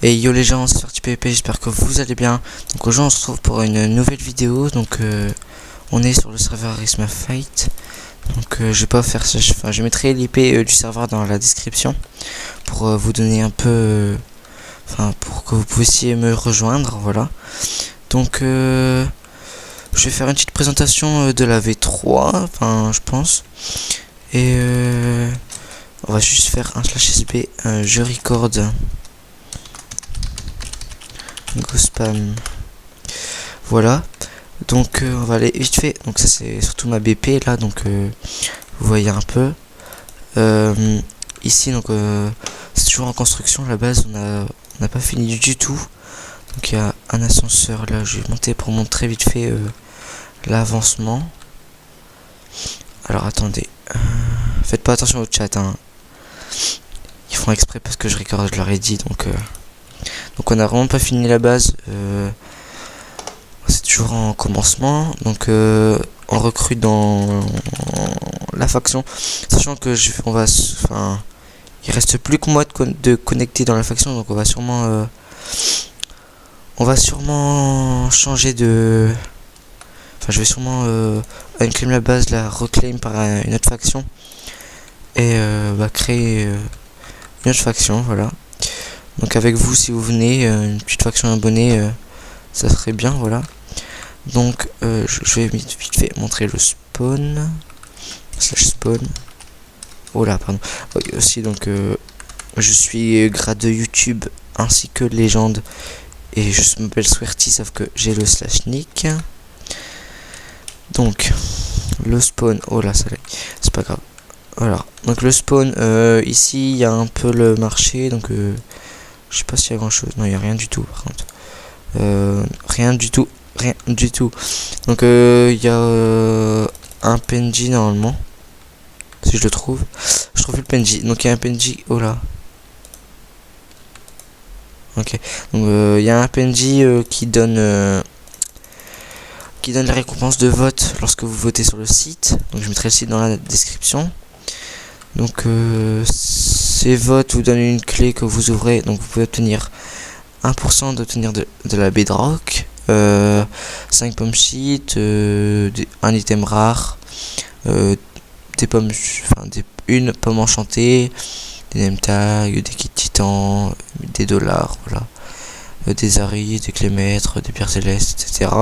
Et yo les gens, c'est Sorti PvP, j'espère que vous allez bien. Donc aujourd'hui on se retrouve pour une nouvelle vidéo. Donc on est sur le serveur Arisma Fight. Donc je vais pas faire ça, je mettrai l'IP du serveur dans la description pour vous donner un peu, pour que vous puissiez me rejoindre, voilà. Donc je vais faire une petite présentation de la V3, je pense. Et on va juste faire un /sb, je record. Go spam. Voilà. Donc on va aller vite fait. Donc ça c'est surtout ma BP là. Donc vous voyez un peu. Ici donc c'est toujours en construction. À la base on n'a pas fini du tout. Donc il y a un ascenseur là. Je vais monter pour montrer vite fait l'avancement. Alors attendez. Faites pas attention au chat. Hein. Ils font exprès parce que je record, je leur ai dit. Donc on a vraiment pas fini la base. C'est toujours en commencement. Donc on recrute dans la faction, sachant que il reste plus que moi de connecter dans la faction. Donc on va sûrement changer de. Je vais sûrement unclaim la base, la reclaim par une autre faction et créer une autre faction, voilà. Donc avec vous, si vous venez, une petite faction abonnée, ça serait bien, voilà. Donc je vais vite fait montrer le spawn /spawn. Oh là, pardon. Okay, aussi donc je suis grade de YouTube ainsi que légende et je m'appelle Swerty, sauf que j'ai le /nick. Donc le spawn, oh là, ça c'est pas grave. Voilà. Donc le spawn, ici il y a un peu le marché, donc je sais pas s'il y a grand chose. Non, il y a rien du tout par contre. Rien du tout. Donc il y a un PNJ normalement. Si je le trouve. Je trouve le PNJ. Donc il y a un PNJ. Oh là. Ok. Donc il y a un PNJ qui donne les récompenses de vote lorsque vous votez sur le site. Donc je mettrai le site dans la description. Donc ces votes vous donnent une clé que vous ouvrez. Donc vous pouvez obtenir 1% d'obtenir de la bedrock, 5 pommes shit, un item rare, des pommes, une pomme enchantée, des name tags, des kits titans, des dollars, voilà, des aris, des clés maîtres, des pierres célestes, etc.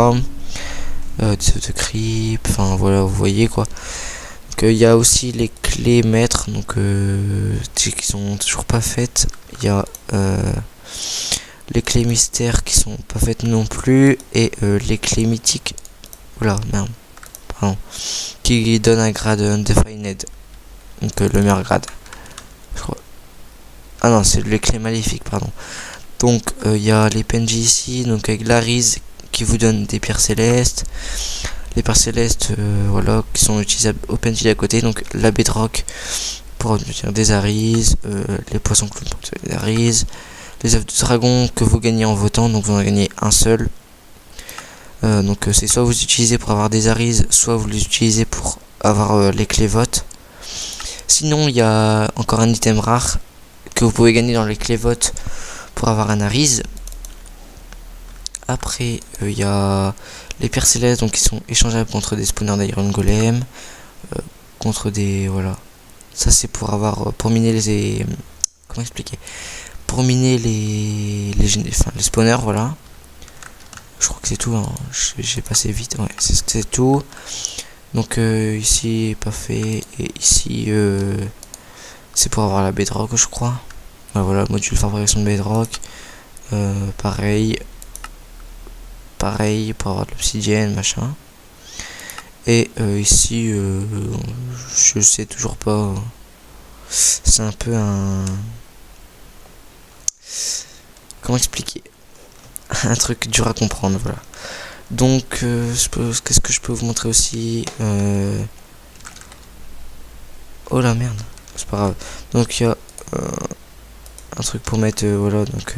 Des œufs de creep, voilà, vous voyez quoi. Donc il y a aussi les clés maîtres, donc qui sont toujours pas faites. Il y a les clés mystères qui sont pas faites non plus, et les clés mythiques, voilà, merde, pardon, qui donnent un grade undefined, donc le meilleur grade, je crois. Ah non, c'est les clés maléfiques, pardon. Donc il y a les PNJ ici, donc avec l'Arise qui vous donne des pierres célestes, les pierres célestes, voilà, qui sont utilisables au PNJ d'à côté, donc la bedrock pour obtenir des Aris, les poissons clowns pour obtenir des Aris, les œufs de dragon que vous gagnez en votant, donc vous en gagnez un seul. Donc c'est soit vous utilisez pour avoir des Aris, soit vous les utilisez pour avoir les clés vote. Sinon il y a encore un item rare que vous pouvez gagner dans les clés vote pour avoir un Aris. Après il y a les pierres célestes, donc qui sont échangeables contre des spawners d'Iron Golem, contre des, voilà, ça c'est pour avoir pour miner les, comment expliquer, pour miner les spawners, voilà. Je crois que c'est tout, hein. J'ai passé vite, ouais, c'est tout. Donc ici pas fait, et ici c'est pour avoir la bedrock, je crois. Voilà, module fabrication de bedrock, pareil pour avoir de l'obsidienne, machin. Et ici je sais toujours pas, c'est un peu un, comment expliquer, un truc dur à comprendre, voilà. Donc qu'est-ce que je peux vous montrer aussi, oh la merde, c'est pas grave. Donc il y a un truc pour mettre, voilà, donc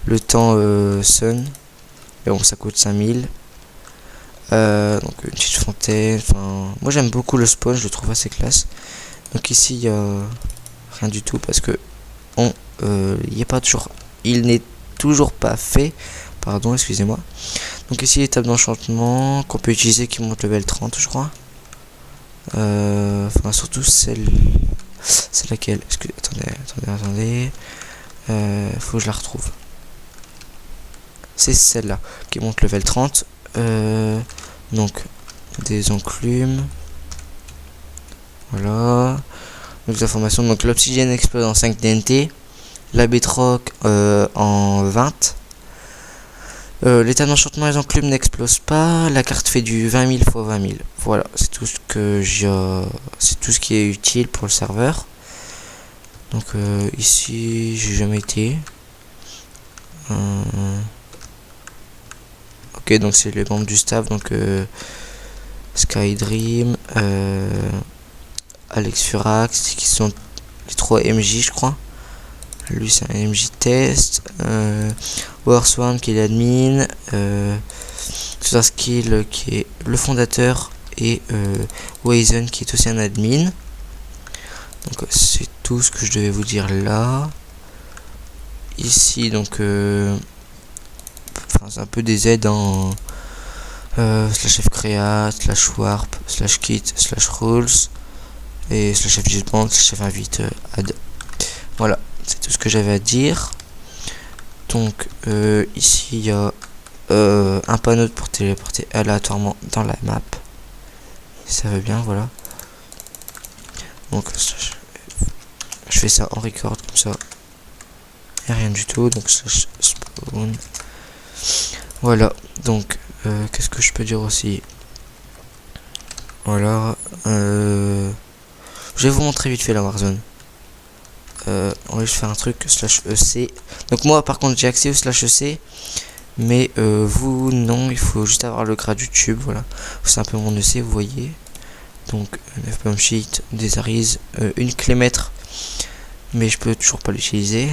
le temps sun, et bon, ça coûte 5000. Donc une petite fontaine, moi j'aime beaucoup le spawn, je le trouve assez classe. Donc ici il y a rien du tout parce que il n'y a pas toujours il n'est toujours pas fait. Pardon, excusez-moi. Donc ici l'étape d'enchantement qu'on peut utiliser qui monte level 30 je crois. Enfin surtout celle... C'est laquelle? Attendez. Faut que je la retrouve. C'est celle-là qui monte level 30. Donc des enclumes. Voilà. Donc des informations. Donc l'obsidienne explose en 5 TNT. La bedrock en 20. L'état d'enchantement des enclumes n'explose pas. La carte fait du 20 000 x 20 000. Voilà, c'est tout ce que j'ai. C'est tout ce qui est utile pour le serveur. Donc ici, j'ai jamais été. Ok, donc c'est les membres du staff. Donc Skydream, Alex Furax, qui sont les 3 MJ, je crois. Lui c'est un MJ test, Warswan qui est l'admin, Skill qui est le fondateur et Wazen qui est aussi un admin. Donc c'est tout ce que je devais vous dire là. Ici donc c'est un peu des aides en slash fcreat, slash warp, slash kit, slash rules et slash fgitband, slash invite add. Voilà. C'est tout ce que j'avais à dire. Donc ici il y a un panneau pour téléporter aléatoirement dans la map. Si ça va bien, voilà. Donc je fais ça en record comme ça. Et rien du tout. Donc slash spawn. Voilà. Donc qu'est-ce que je peux dire aussi? Voilà. Je vais vous montrer vite fait la Warzone. On va juste faire un truc slash EC. Donc moi par contre j'ai accès au slash EC. Mais vous non, il faut juste avoir le grade YouTube. Voilà. C'est un peu mon EC, vous voyez. Donc 9 bomb sheet, des Aries, une clé maître. Mais je peux toujours pas l'utiliser.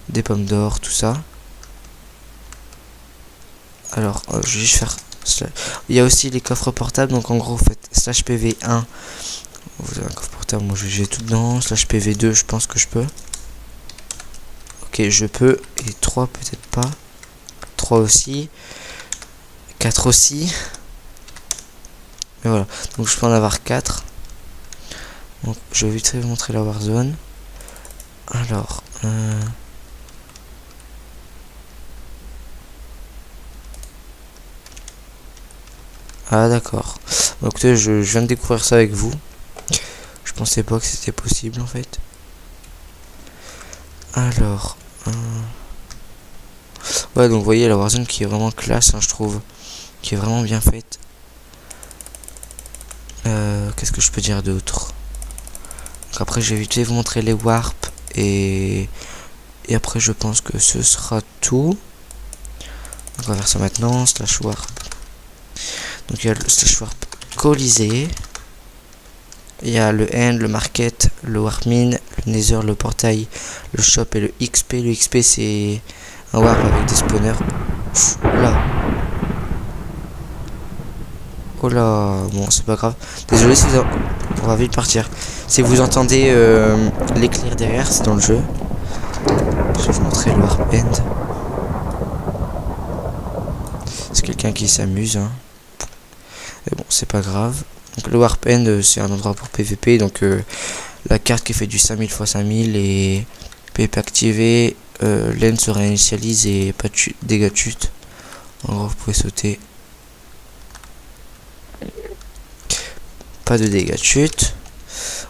Des pommes d'or, tout ça. Alors je vais juste faire. Il y a aussi les coffres portables. Donc en gros vous faites slash PV1. Vous avez un coffre portable, moi j'ai tout dedans. Slash PV2, je pense que je peux. Ok, je peux. Et 3 peut-être pas. 3 aussi. 4 aussi. Et voilà. Donc je peux en avoir 4. Donc je vais vite vous montrer la Warzone. Alors. Ah d'accord. Donc je viens de découvrir ça avec vous. Je pensais pas que c'était possible en fait. Alors. Ouais, donc vous voyez la Warzone qui est vraiment classe, hein, je trouve. Qui est vraiment bien faite. Qu'est-ce que je peux dire d'autre? Après, je vais vite vous montrer les warps. Et après, je pense que ce sera tout. Donc, on va faire ça maintenant. Slash warp. Donc, il y a le slash warp Colisée. Il y a le end, le market, le warp mine, le nether, le portail, le shop et le XP. Le XP c'est un warp avec des spawners. Là. Oh là, bon c'est pas grave. Désolé si vous on va vite partir. Si vous entendez l'éclair derrière, c'est dans le jeu. Je vais vous montrer le warp end. C'est quelqu'un qui s'amuse. Hein. Mais bon, c'est pas grave. Donc le warp end c'est un endroit pour PVP, donc la carte qui fait du 5000 x 5000 et PVP activé, l'end se réinitialise et pas de dégâts de chute. En gros vous pouvez sauter. Pas de dégâts de chute.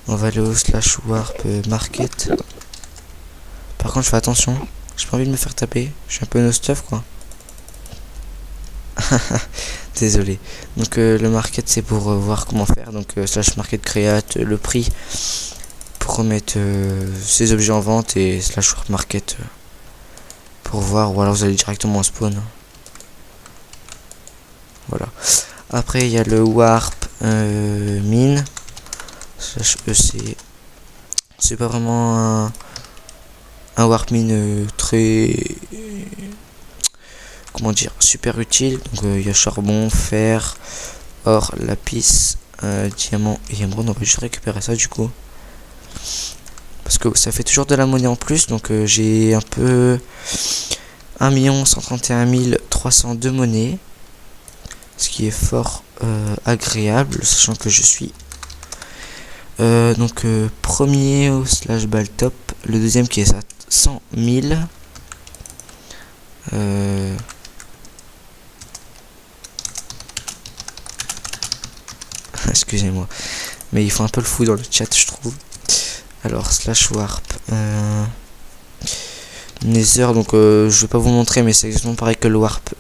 On va aller au slash warp market. Par contre je fais attention, j'ai pas envie de me faire taper, je suis un peu no stuff quoi. Désolé. Donc le market c'est pour voir comment faire. Donc slash market create le prix pour remettre ces objets en vente et slash warp market pour voir, ou alors vous allez directement en spawn. Voilà. Après il y a le warp mine slash EC. C'est pas vraiment un warp mine très comment dire, super utile. Donc il y a charbon, fer, or, lapis, diamant et émeraude. On va juste récupérer ça du coup, parce que ça fait toujours de la monnaie en plus. Donc j'ai un peu 1 131 302 monnaies, ce qui est fort agréable, sachant que je suis premier au slash ball top, le deuxième qui est à 100 000. Excusez-moi, mais il faut un peu le fou dans le chat, je trouve. Alors slash warp Nether, donc je vais pas vous montrer, mais c'est exactement pareil que le warp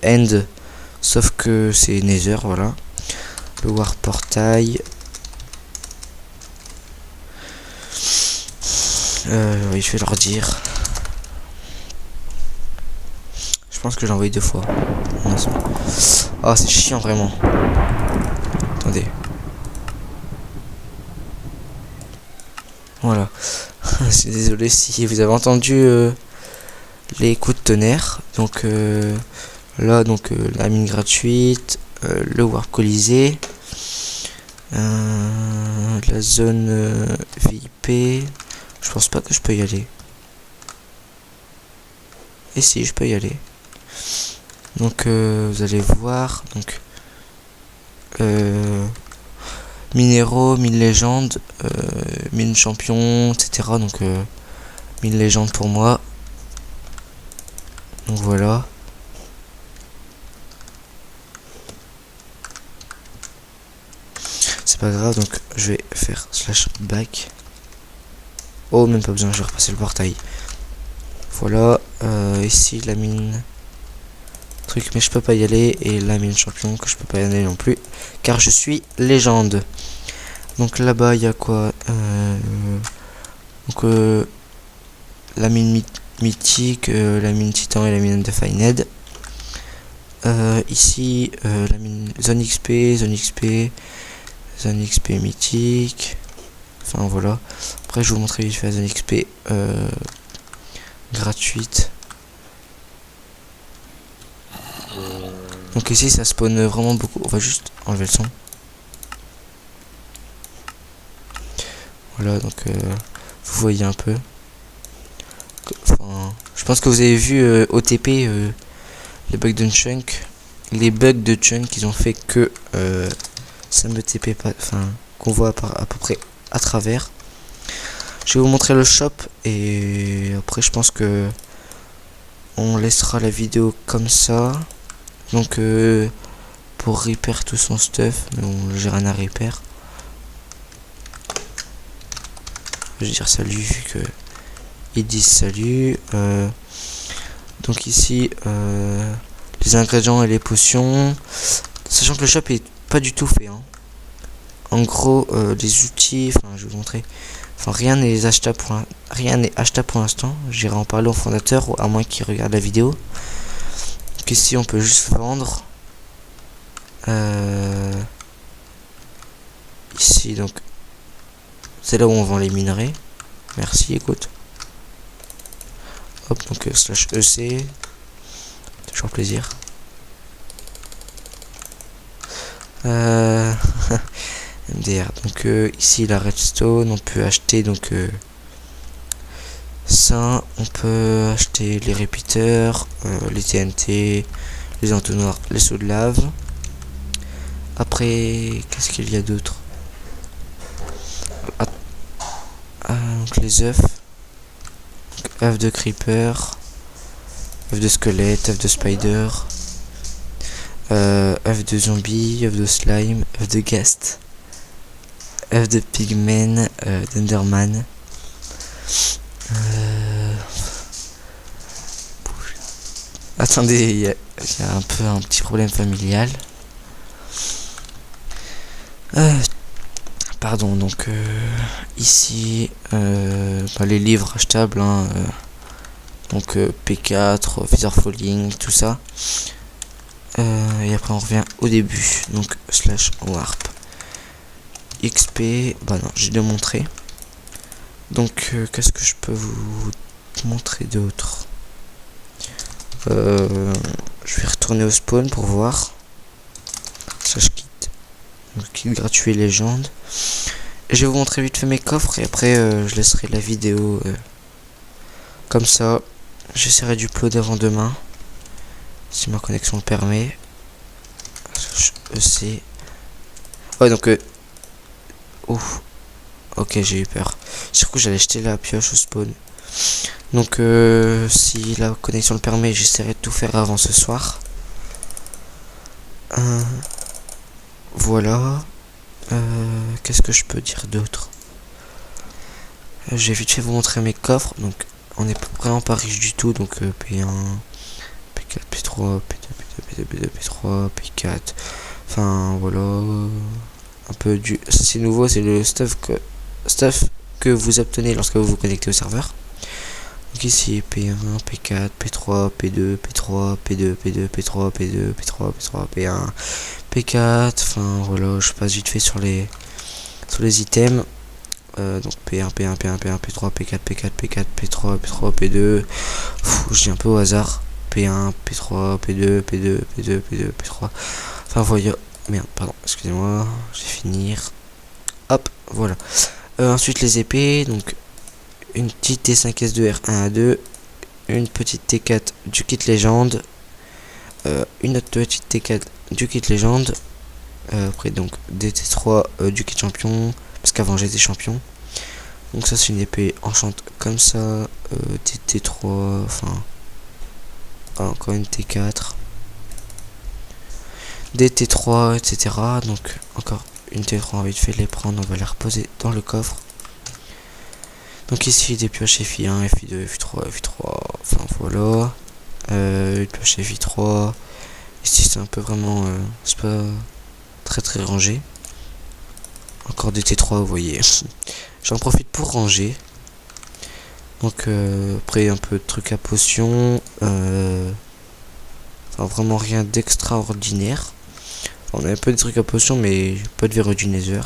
end, sauf que c'est Nether, voilà. Le warp portail, oui, je vais leur dire. Je pense que j'ai envoyé 2 fois. Oh, c'est chiant vraiment. Attendez. Voilà. Je suis désolé si vous avez entendu les coups de tonnerre. Donc là, la mine gratuite, le warp colisée, la zone VIP. Je pense pas que je peux y aller. Et si, je peux y aller. Donc vous allez voir. Donc minéraux, mine légende, mine champion, etc. Donc mine légende pour moi. Donc voilà. C'est pas grave, donc je vais faire slash back. Oh, même pas besoin, je vais repasser le portail. Voilà, ici la mine truc, mais je peux pas y aller, et la mine champion que je peux pas y aller non plus car je suis légende. Donc là-bas il y a quoi, la mine mythique, la mine titan et la mine undefined. Ici la mine zone XP mythique, enfin voilà. Après je vais vous montrer vite fait la zone XP gratuite. Donc ici ça spawn vraiment beaucoup. On va juste enlever le son. Voilà, donc vous voyez un peu. Enfin, je pense que vous avez vu OTP les bugs de chunk. Les bugs de chunk ils ont fait que ça me TP pas. Enfin, qu'on voit à peu près à travers. Je vais vous montrer le shop et après je pense que on laissera la vidéo comme ça. Donc pour repair tout son stuff, mais on j'ai rien à repair. Je vais dire salut vu que ils disent salut. Donc ici les ingrédients et les potions, sachant que le shop est pas du tout fait. Hein. En gros les outils, enfin je vais vous montrer. Enfin rien n'est achetable pour l'instant. J'irai en parler au fondateur, à moins qu'il regarde la vidéo. Donc ici on peut juste vendre. Ici donc c'est là où on vend les minerais. Merci, écoute. Hop, donc slash EC. Toujours plaisir. MDR. Donc ici la redstone, on peut acheter donc ça, on peut acheter les repeaters, les TNT, les entonnoirs, les seaux de lave. Après, qu'est-ce qu'il y a d'autre? Donc les œufs. œufs de creeper, œufs de squelette, œufs de spider, œufs de zombie, œufs de slime, œufs de ghast, œufs de pigmen, d'enderman. Attendez, il y a un petit problème familial. Pardon, donc ici les livres achetables, hein, donc P4, Feather Falling, tout ça. Et après on revient au début, donc slash warp XP. Bah non, j'ai démontré. Donc qu'est-ce que je peux vous montrer d'autre? Je vais retourner au spawn pour voir. Slash kit. Donc kit gratuit légende. je vais vous montrer vite fait mes coffres et après je laisserai la vidéo comme ça. J'essaierai d'uploader avant demain si ma connexion le permet. EC. Ouais, donc ouf. Ok, j'ai eu peur. J'ai cru que j'allais jeter la pioche au spawn. Donc si la connexion le permet, j'essaierai de tout faire avant ce soir. Voilà. Qu'est-ce que je peux dire d'autre? J'ai vite fait vous montrer mes coffres. Donc on est vraiment pas riche du tout. Donc P1, P4, P3, P2, P2, P2, P2, P3, P4. Enfin voilà. Un peu du... Ça c'est nouveau, c'est le stuff que vous obtenez lorsque vous vous connectez au serveur. Donc ici P1, P4, P3, P2, P3, P2, P2, P3, P2, P3, P3, P1, P4. Enfin voilà, je passe vite fait sur les items. Donc P1, P1, P1, P1, P3, P4, P4, P4, P3, P3, P2. Je dis un peu au hasard. P1, P3, P2, P2, P2, P2, P3. Enfin voilà. Merde, pardon, excusez-moi. Je vais finir. Hop, voilà. Ensuite les épées. Donc une petite T5S2R1A2. Une petite T4 du kit légende. Une autre petite T4 du kit légende. Après donc des T3 du kit champion. Parce qu'avant j'étais champion. Donc ça c'est une épée enchante comme ça. Des T3. Enfin. Encore une T4. Des T3 etc. Donc encore une T3, on va vite fait les prendre. On va les reposer dans le coffre. Donc ici des pioches FI1, FI2, FI3, FI3. Enfin voilà. Une pioche FI3. Ici c'est un peu vraiment. C'est pas très rangé. Encore des T3, vous voyez. J'en profite pour ranger. Donc après un peu de trucs à potions. Enfin vraiment rien d'extraordinaire. Enfin, on a un peu de trucs à potions mais pas de verre du nether.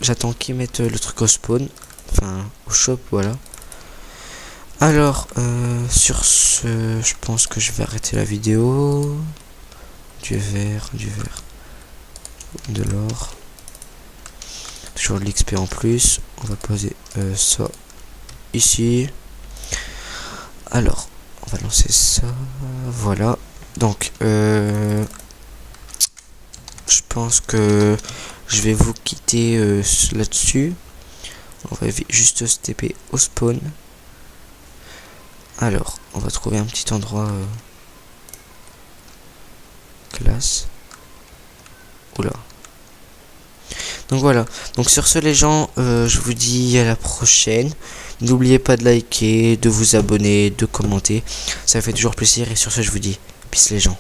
J'attends qu'ils mettent le truc au spawn. Enfin au shop, voilà. Alors sur ce, je pense que je vais arrêter la vidéo. Du verre, de l'or. Toujours de l'XP en plus. On va poser ça ici. Alors, on va lancer ça. Voilà. Donc, je pense que je vais vous quitter là-dessus. On va juste se TP au spawn. Alors, on va trouver un petit endroit classe. Oula. Donc voilà. Donc sur ce les gens, je vous dis à la prochaine. N'oubliez pas de liker, de vous abonner, de commenter. Ça fait toujours plaisir. Et sur ce je vous dis peace les gens.